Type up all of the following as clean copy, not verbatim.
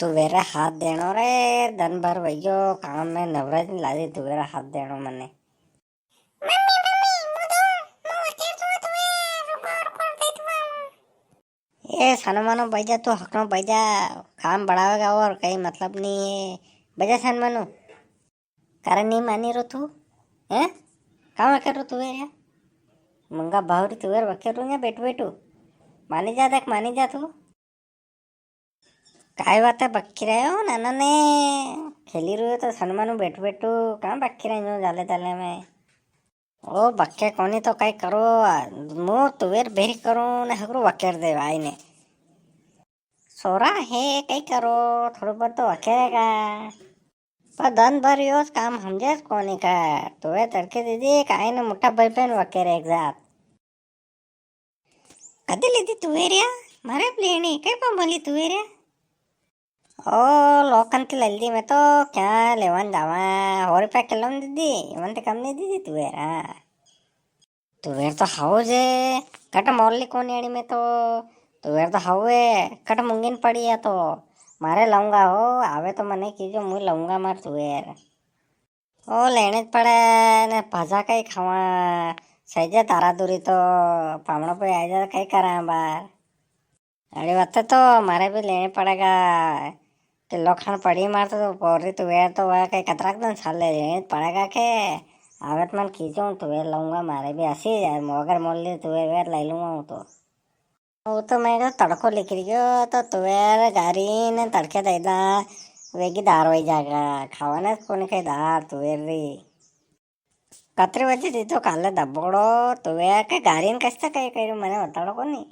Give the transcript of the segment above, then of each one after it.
तू वेरे हाथ देनो रे दिन भर भैयो काम में नवराज नहीं लादी तू वेरा हाथ देनो मने ये सन मनो बैजा तू हकनो बैजा काम बढ़ावेगा और कहीं मतलब नहीं है बैजा सन मनो कारण नहीं मानी रो तू हैं काम करो तू वेरा मंगा बाहुरी तू वेर वकेरू या बेटू बेटू मानी जा देख मानी जा तू काय बात है बक्की रहे हो नाना ने खेली रही हो तो सनमानु बेटू बेटू कहाँ बक्की रही हूँ जाले जाले में ओ बक्के कोनी तो कई करो मु तुवेर बेरी करो ने हकरो वकेर दे भाई ने सोरा है कई करो थोड़ा बहुत तो वकेरेगा पर दन भर योस काम समझे कोनी का तुवे तड़के दीदी काई ने मुठा भर पेन वकेरे एक जात कदे लीधी तुवेरिया मारे प्लेनी कई पा बोली तुवेरिया ओ लोकंती लल्दी में तो क्या लेवन जावा और रुपया किलो में दीदी इवन ते कम नहीं दीदी तुवेर तो हाउ जे कट मोरली कोनी आड़ी में तो तुवेर तो हाउ है कट मुंगिन पड़ी है तो मारे लाऊंगा हो आवे तो मने कीजो मुझे लाऊंगा मार तुवेर ओ लेने पड़े ने भाजा कई खावा सही तारा दूरी तो पामड़ो पे आ जा कई करा बार अरे बात तो मारे भी लेने पड़ेगा किलो खान पड़ी मार तो पोरी तुवेर तो वह कई कतराक दिन साल ले पड़ेगा के आवत मन खींचूं तुवेर लाऊंगा मारे भी ऐसी अगर मोल ली तुवेर वेर ले लूंगा हूँ तो वो तो मैं तड़को लिख रही हो तो तुवेर गारी ने तड़के दे दा वेगी दार वही जाएगा खावाने कोने कई दार तुवेर री कतरे बजे दी तो काले दबोड़ो तुवेर के गारी ने कस्ता कई कई मैंने बताड़ो को नहीं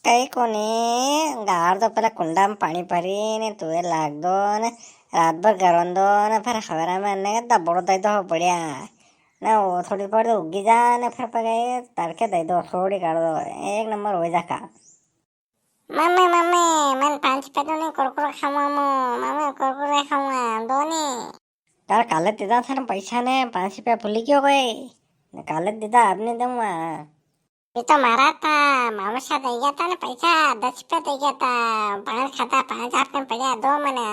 कई कोनी गार दो पहले कुंडा में पानी भरी ने तुवेर लाग दो ने रात भर गरम दो ने फिर खबरा में अन्ने का दबोड़ो दे दो बढ़िया ना वो थोड़ी पड़ी उगी जा ने फिर पके तड़के दे दो थोड़ी कर दो एक नंबर हो जा का मम्मी मम्मी मैं 5 रुपये तो नहीं कुरकुरे खाऊंगा मम्मी कुरकुरे खाऊंगा दो नहीं तार काले दीदा था ना पैसा ने 5 रुपया भूली क्यों गए काले दीदा आपने दूंगा ये तो मारा था मामूसा दे गया था ना पैसा 10 रुपये दे गया था 5 खाता 5 आपने पड़ा दो मैंने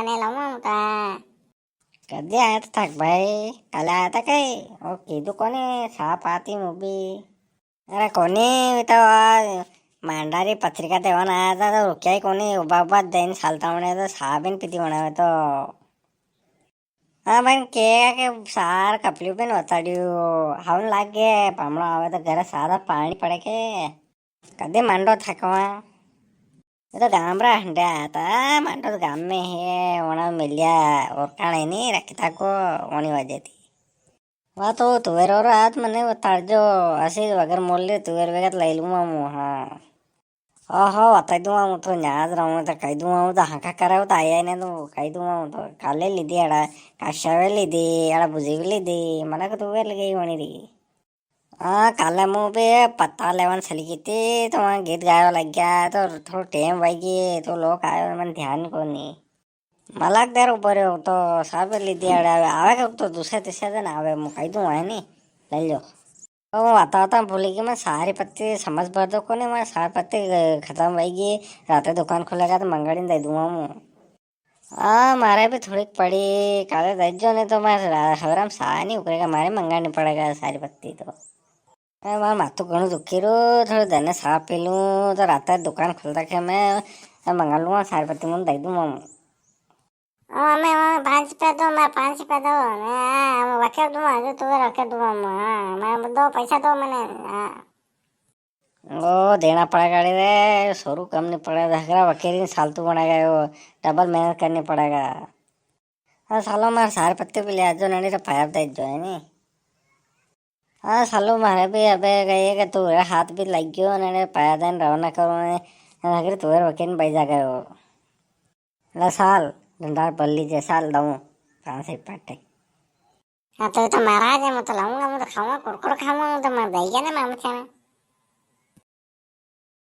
नहीं लाऊंगा तो कदे आया था थक भाई कल आया था कहीं ओ कीधु कोने साप आती मूवी अरे कोनी तो मांडारी पत्रिका देवन आया था तो रुकिया ही कोनी उबा उबा दिन सालता होने तो साबिन पीती होने तो हाँ बन के सार कपली पे नोताड़ियो हवन लाग गए पामड़ो आवे तो घर सारा पानी पड़े के कदे मांडो थकवा ये तो गामरा हंडे आया था मांडो तो गाम में है वना मिलिया और काने नहीं रखी था को वनी वजह थी वह तो तुवेर और आज मने वो तारजो ऐसे अगर मोल ले तुवेर वेगत ले लूँगा मुँह हाँ ओहो बता दूँगा हूँ तो न्याज रहूँगा तो कह दूँगा हूँ तो हाँका करे तो आया नहीं तो कह दूँगा हूँ तो काले लीधी अड़ा काशावे लीधी अड़ा बुझी भी लीधी मना को तुवेर लगी होनी रही हाँ काले मुँह पे पत्ता लेवन सली की थी तो वहाँ गीत गायो लग गया तो थोड़ा टाइम वही गई तो लोग आए मन ध्यान को नहीं मलाक देर ऊपर हो तो सब लीधी अड़ा आवे तो दूसरे तीसरे दिन आवे मुँह कह दूँगा है नहीं ले लो तो मैं बताता हूँ बोली कि मैं सारी पत्ती समझ भर दो को नहीं मैं सारी पत्ती खत्म होगी रात दुकान खुलेगा तो मंगड़ी दे दूंगा मैं हाँ मारे भी थोड़ी पड़ी काले दे जो नहीं तो मैं हवराम सा नहीं उकरेगा मारे मंगानी पड़ेगा सारी पत्ती तो मैं माथु घणु दुखी रो थोड़े दिन साफ पी लूँ तो रात दुकान खुल रखे मैं मंगा लूँगा सारी पत्ती मुझे दे दूँगा मम्मी मम्मी 5 रुपये दो मैं 5 रुपये दो मैं वकेर दूंगा जो तुवेर वकेर दूंगा मैं दो पैसा दो मैंने ओ देना पड़ेगा रे सोरू कम नहीं पड़ेगा झगड़ा वकील सालतू बनेगा वो डबल मेहनत करनी पड़ेगा हाँ सालों मार सारे पत्ते भी ले जो नहीं तो पाइप दे जो है नहीं हाँ सालों मारे भी अबे गए कि तू हाथ भी लग गयो ने पाया देन रवाना करो ने अगर तुवेर वकील बैठ जा गए वो ला साल डंडार बल्ली जैसा लाऊं कहाँ से पट्टे हाँ तो मारा है मैं तो लाऊंगा मैं तो खाऊंगा कुरकुरे खाऊंगा तो मैं दे गया ना मामू